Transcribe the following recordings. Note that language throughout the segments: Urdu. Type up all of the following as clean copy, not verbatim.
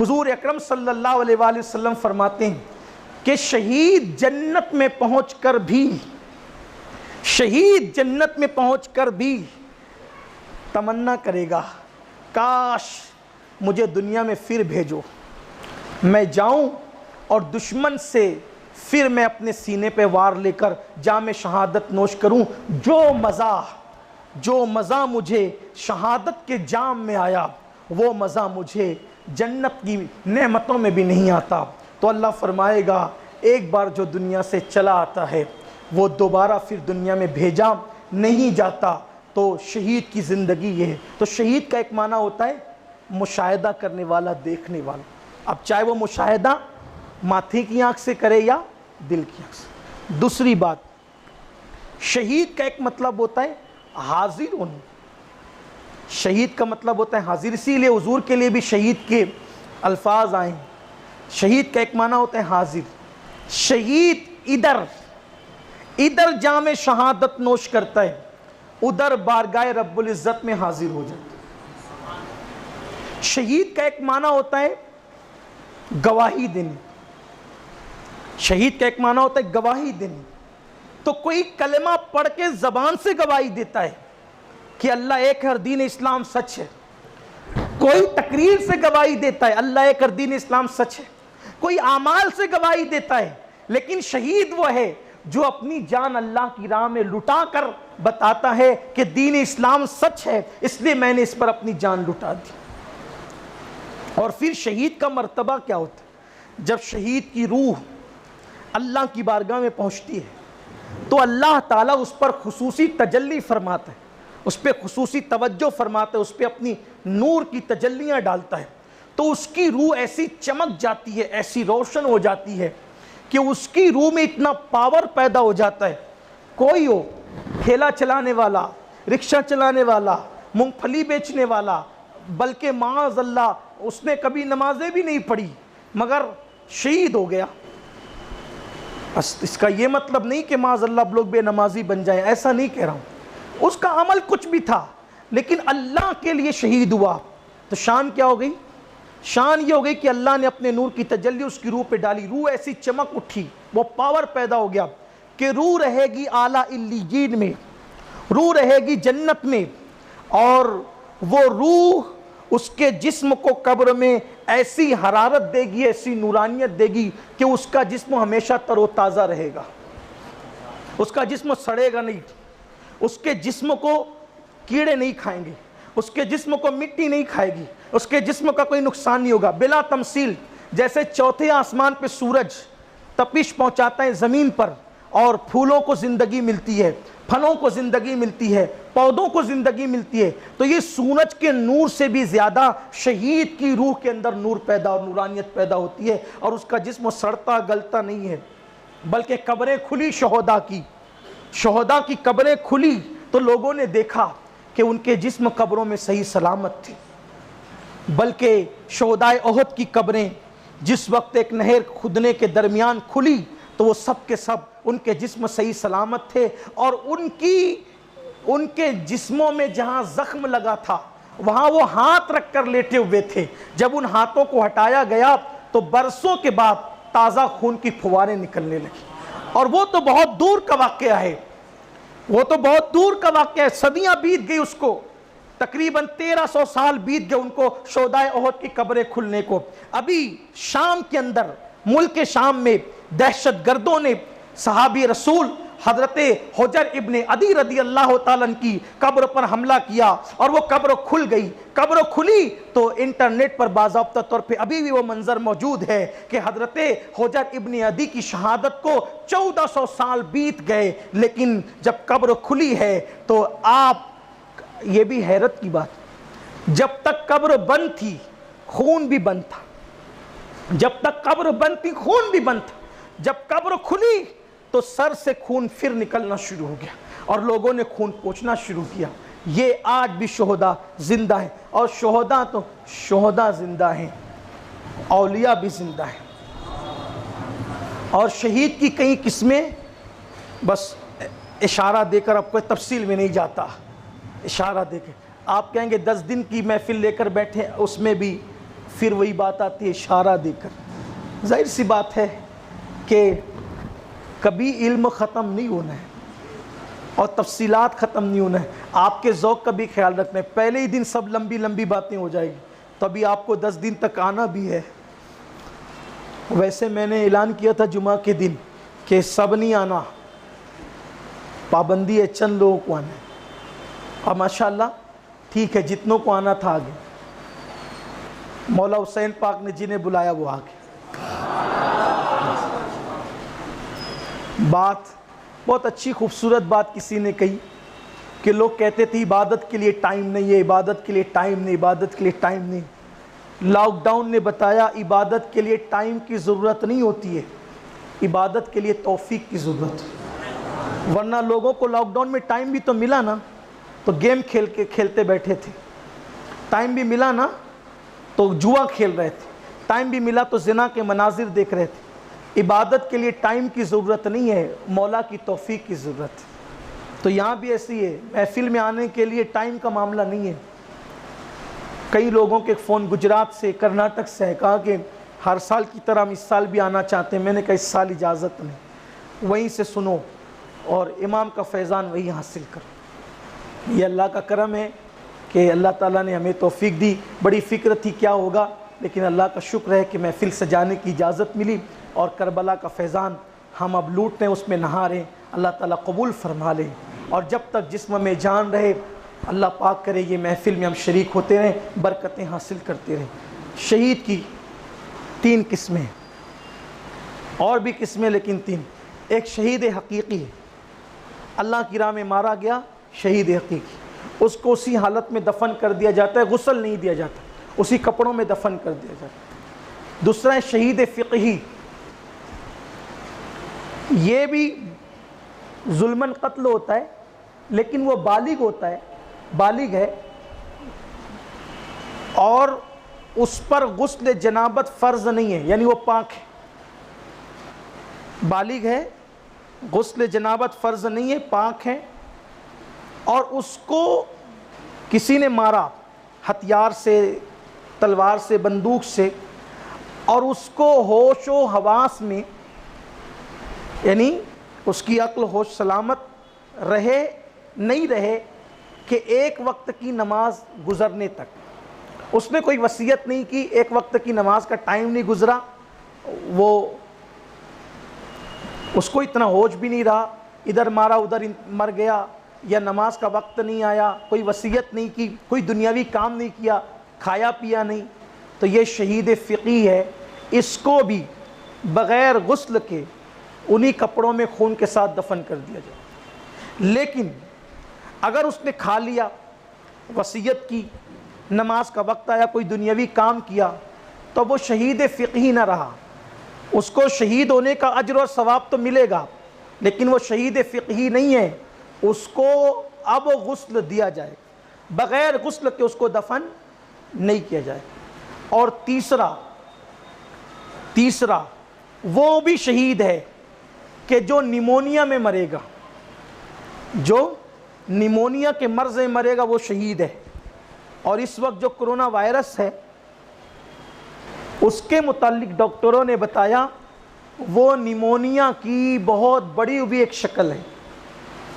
حضور اکرم صلی اللہ علیہ وآلہ وسلم فرماتے ہیں کہ شہید جنت میں پہنچ کر بھی تمنا کرے گا کاش مجھے دنیا میں پھر بھیجو، میں جاؤں اور دشمن سے پھر میں اپنے سینے پہ وار لے کر جام شہادت نوش کروں۔ جو مزہ مجھے شہادت کے جام میں آیا وہ مزہ مجھے جنت کی نعمتوں میں بھی نہیں آتا۔ تو اللہ فرمائے گا ایک بار جو دنیا سے چلا آتا ہے وہ دوبارہ پھر دنیا میں بھیجا نہیں جاتا۔ تو شہید کی زندگی یہ ہے۔ تو شہید کا ایک معنی ہوتا ہے مشاہدہ کرنے والا، دیکھنے والا۔ اب چاہے وہ مشاہدہ ماتھے کی آنکھ سے کرے یا دل کی آنکھ سے۔ دوسری بات، شہید کا ایک مطلب ہوتا ہے حاضر ہونا۔ شہید کا مطلب ہوتا ہے حاضر، اسی لیے حضور کے لیے بھی شہید کے الفاظ آئے ہیں۔ شہید کا ایک معنی ہوتا ہے حاضر۔ شہید ادھر جام شہادت نوش کرتا ہے، ادھر بارگاہ رب العزت میں حاضر ہو جاتا ہے۔ شہید کا ایک معنی ہوتا ہے گواہی دینی۔ شہید کا ایک معنی ہوتا ہے گواہی دینی۔ تو کوئی کلمہ پڑھ کے زبان سے گواہی دیتا ہے کہ اللہ ایک ہے، دین اسلام سچ ہے۔ کوئی تقریر سے گواہی دیتا ہے اللہ ایک ہے، دین اسلام سچ ہے۔ کوئی اعمال سے گواہی دیتا ہے، لیکن شہید وہ ہے جو اپنی جان اللہ کی راہ میں لٹا کر بتاتا ہے کہ دین اسلام سچ ہے، اس لیے میں نے اس پر اپنی جان لٹا دی۔ اور پھر شہید کا مرتبہ کیا ہوتا ہے؟ جب شہید کی روح اللہ کی بارگاہ میں پہنچتی ہے تو اللہ تعالیٰ اس پر خصوصی تجلی فرماتا ہے، اس پہ خصوصی توجہ فرماتا ہے، اس پہ اپنی نور کی تجلیاں ڈالتا ہے۔ تو اس کی روح ایسی چمک جاتی ہے، ایسی روشن ہو جاتی ہے کہ اس کی روح میں اتنا پاور پیدا ہو جاتا ہے۔ کوئی ہو، ٹھیلا چلانے والا، رکشہ چلانے والا، مونگ پھلی بیچنے والا، بلکہ معاذ اللہ اس نے کبھی نمازیں بھی نہیں پڑھی مگر شہید ہو گیا۔ اس کا یہ مطلب نہیں کہ معاذ اللہ لوگ بے نمازی بن جائیں، ایسا نہیں کہہ رہا ہوں۔ اس کا عمل کچھ بھی تھا لیکن اللہ کے لیے شہید ہوا، تو شان کیا ہو گئی؟ شان یہ ہو گئی کہ اللہ نے اپنے نور کی تجلی اس کی روح پہ ڈالی، روح ایسی چمک اٹھی، وہ پاور پیدا ہو گیا کہ روح رہے گی اعلیٰ علیین میں، روح رہے گی جنت میں، اور وہ روح اس کے جسم کو قبر میں ایسی حرارت دے گی، ایسی نورانیت دے گی کہ اس کا جسم ہمیشہ تر و تازہ رہے گا، اس کا جسم سڑے گا نہیں، اس کے جسم کو کیڑے نہیں کھائیں گے، اس کے جسم کو مٹی نہیں کھائے گی، اس کے جسم کا کوئی نقصان نہیں ہوگا۔ بلا تمثیل جیسے چوتھے آسمان پہ سورج تپش پہنچاتا ہے زمین پر اور پھولوں کو زندگی ملتی ہے، پھلوں کو زندگی ملتی ہے، پودوں کو زندگی ملتی ہے، تو یہ سورج کے نور سے بھی زیادہ شہید کی روح کے اندر نور پیدا اور نورانیت پیدا ہوتی ہے، اور اس کا جسم سڑتا گلتا نہیں ہے، بلکہ قبریں کھلی شہداء کی قبریں کھلی تو لوگوں نے دیکھا کہ ان کے جسم قبروں میں صحیح سلامت تھے۔ بلکہ شہدائے احد کی قبریں جس وقت ایک نہر کھدنے کے درمیان کھلی تو وہ سب کے سب ان کے جسم صحیح سلامت تھے، اور ان کے جسموں میں جہاں زخم لگا تھا وہاں وہ ہاتھ رکھ کر لیٹے ہوئے تھے۔ جب ان ہاتھوں کو ہٹایا گیا تو برسوں کے بعد تازہ خون کی پھواریں نکلنے لگی، اور وہ تو بہت دور کا واقعہ ہے، صدیاں بیت گئی اس کو، تقریباً 1300 سال بیت گئے ان کو شہدائے احد کی قبریں کھلنے کو۔ ابھی شام کے اندر، ملک شام میں دہشت گردوں نے صحابی رسول حضرت حجر ابن عدی رضی اللہ تعالیٰ عنہ کی قبر پر حملہ کیا، اور وہ قبر کھل گئی۔ قبر کھلی تو انٹرنیٹ پر باضابطہ طور پہ ابھی بھی وہ منظر موجود ہے کہ حضرت حجر ابن عدی کی شہادت کو 1400 سال بیت گئے، لیکن جب قبر کھلی ہے تو آپ، یہ بھی حیرت کی بات، جب تک قبر بند تھی خون بھی بند تھا، جب تک قبر بند تھی خون بھی بند تھا، جب قبر کھلی تو سر سے خون پھر نکلنا شروع ہو گیا اور لوگوں نے خون پوچھنا شروع کیا۔ یہ آج بھی شہداء زندہ ہیں، اور شہداء زندہ ہیں، اولیاء بھی زندہ ہیں۔ اور شہید کی کئی قسمیں، بس اشارہ دے کر اب کوئی تفصیل میں نہیں جاتا، اشارہ دے کے آپ کہیں گے 10 دن کی محفل لے کر بیٹھے، اس میں بھی پھر وہی بات آتی ہے اشارہ دے کر. ظاہر سی بات ہے کہ کبھی علم ختم نہیں ہونا ہے اور تفصیلات ختم نہیں ہونا ہے. آپ کے ذوق کا بھی خیال رکھنا ہے. پہلے ہی دن سب لمبی لمبی باتیں ہو جائے گی تو ابھی آپ کو 10 دن تک آنا بھی ہے. ویسے میں نے اعلان کیا تھا جمعہ کے دن کہ سب نہیں آنا, پابندی ہے چند لوگوں کو آنا ہے. اور ماشاءاللہ ٹھیک ہے, جتنوں کو آنا تھا آگے. مولا حسین پاک نے جنہیں بلایا وہ آگے. بات بہت اچھی خوبصورت بات کسی نے کہی کہ لوگ کہتے تھے عبادت کے لیے ٹائم نہیں ہے, عبادت کے لیے ٹائم نہیں, عبادت کے لیے ٹائم نہیں. لاک ڈاؤن نے بتایا عبادت کے لیے ٹائم کی ضرورت نہیں ہوتی ہے, عبادت کے لیے توفیق کی ضرورت ہے. ورنہ لوگوں کو لاک ڈاؤن میں ٹائم بھی تو ملا نا تو گیم کھیلتے بیٹھے تھے, ٹائم بھی ملا نا تو جوا کھیل رہے تھے, ٹائم بھی ملا تو زنا کے مناظر دیکھ رہے تھے. عبادت کے لیے ٹائم کی ضرورت نہیں ہے, مولا کی توفیق کی ضرورت ہے. تو یہاں بھی ایسی ہے, محفل میں آنے کے لیے ٹائم کا معاملہ نہیں ہے. کئی لوگوں کے فون گجرات سے, کرناٹک سے ہے, کہا کہ ہر سال کی طرح ہم اس سال بھی آنا چاہتے ہیں. میں نے کہا اس سال اجازت نہیں, وہیں سے سنو اور امام کا فیضان وہی حاصل کرو. یہ اللہ کا کرم ہے کہ اللہ تعالیٰ نے ہمیں توفیق دی. بڑی فکر تھی کیا ہوگا, لیکن اللہ کا شکر ہے کہ محفل سجانے کی اجازت ملی اور کربلا کا فیضان ہم اب لوٹ رہے ہیں, اس میں نہا رہے ہیں. اللہ تعالیٰ قبول فرما لے اور جب تک جسم میں جان رہے اللہ پاک کرے یہ محفل میں ہم شریک ہوتے رہیں, برکتیں حاصل کرتے رہیں. شہید کی 3 قسمیں, اور بھی قسمیں لیکن 3. ایک شہید حقیقی ہے, اللہ کی راہ میں مارا گیا, شہید حقیقی. اس کو اسی حالت میں دفن کر دیا جاتا ہے, غسل نہیں دیا جاتا, اسی کپڑوں میں دفن کر دیا جاتا ہے. دوسرا ہے شہید فقہی, یہ بھی ظلماً قتل ہوتا ہے لیکن وہ بالغ ہوتا ہے, بالغ ہے اور اس پر غسل جنابت فرض نہیں ہے, یعنی وہ پاک ہے, بالغ ہے, غسل جنابت فرض نہیں ہے, پاک ہے. اور اس کو کسی نے مارا ہتھیار سے, تلوار سے, بندوق سے, اور اس کو ہوش و حواس میں, یعنی اس کی عقل ہوش سلامت رہے نہیں رہے کہ ایک وقت کی نماز گزرنے تک, اس نے کوئی وصیت نہیں کی, ایک وقت کی نماز کا ٹائم نہیں گزرا, وہ اس کو اتنا ہوش بھی نہیں رہا, ادھر مارا ادھر مر گیا, یا نماز کا وقت نہیں آیا, کوئی وصیت نہیں کی, کوئی دنیاوی کام نہیں کیا, کھایا پیا نہیں, تو یہ شہید فقی ہے. اس کو بھی بغیر غسل کے انہی کپڑوں میں خون کے ساتھ دفن کر دیا جائے. لیکن اگر اس نے کھا لیا, وصیت کی, نماز کا وقت آیا, کوئی دنیاوی کام کیا, تو وہ شہید فقہی نہ رہا. اس کو شہید ہونے کا اجر اور ثواب تو ملے گا لیکن وہ شہید فقہی نہیں ہے. اس کو اب غسل دیا جائے, بغیر غسل کے اس کو دفن نہیں کیا جائے. اور تیسرا وہ بھی شہید ہے کہ جو نیمونیا میں مرے گا, جو نیمونیا کے مرض میں مرے گا وہ شہید ہے. اور اس وقت جو کرونا وائرس ہے اس کے متعلق ڈاکٹروں نے بتایا وہ نیمونیا کی بہت بڑی بھی ایک شکل ہے,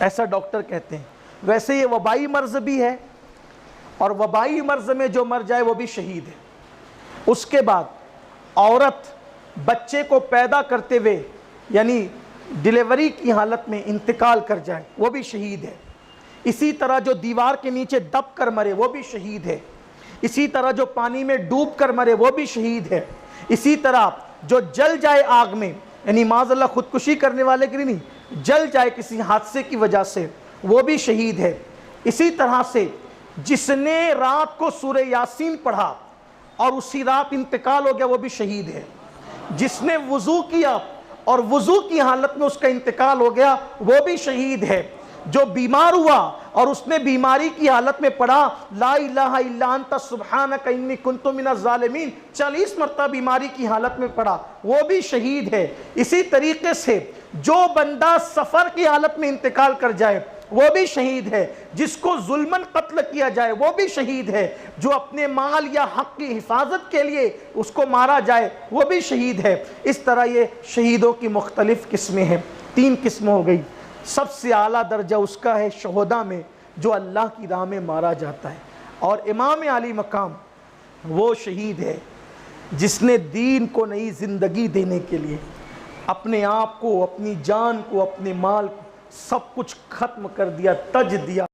ایسا ڈاکٹر کہتے ہیں. ویسے یہ وبائی مرض بھی ہے اور وبائی مرض میں جو مر جائے وہ بھی شہید ہے. اس کے بعد عورت بچے کو پیدا کرتے ہوئے یعنی ڈیلیوری کی حالت میں انتقال کر جائے وہ بھی شہید ہے. اسی طرح جو دیوار کے نیچے دب کر مرے وہ بھی شہید ہے. اسی طرح جو پانی میں ڈوب کر مرے وہ بھی شہید ہے. اسی طرح جو جل جائے آگ میں, یعنی معاذ اللہ خودکشی کرنے والے کے لیے نہیں, جل جائے کسی حادثے کی وجہ سے وہ بھی شہید ہے. اسی طرح سے جس نے رات کو سورہ یاسین پڑھا اور اسی رات انتقال ہو گیا وہ بھی شہید ہے. جس نے وضو کیا اور وضو کی حالت میں اس کا انتقال ہو گیا وہ بھی شہید ہے. جو بیمار ہوا اور اس نے بیماری کی حالت میں پڑھا لا الہ الا انت سبحانک انی کنت من الظالمین 40 مرتبہ بیماری کی حالت میں پڑھا وہ بھی شہید ہے. اسی طریقے سے جو بندہ سفر کی حالت میں انتقال کر جائے وہ بھی شہید ہے، جس کو ظلماً قتل کیا جائے وہ بھی شہید ہے، جو اپنے مال یا حق کی حفاظت کے لیے اس کو مارا جائے وہ بھی شہید ہے۔ اس طرح یہ شہیدوں کی مختلف قسمیں ہیں، 3 قسم ہو گئی۔ سب سے اعلیٰ درجہ اس کا ہے شہداء میں، جو اللہ کی راہ میں مارا جاتا ہے، اور امام علی مقام وہ شہید ہے جس نے دین کو نئی زندگی دینے کے لیے اپنے آپ کو، اپنی جان کو، اپنے مال کو، سب کچھ ختم کر دیا، تج دیا،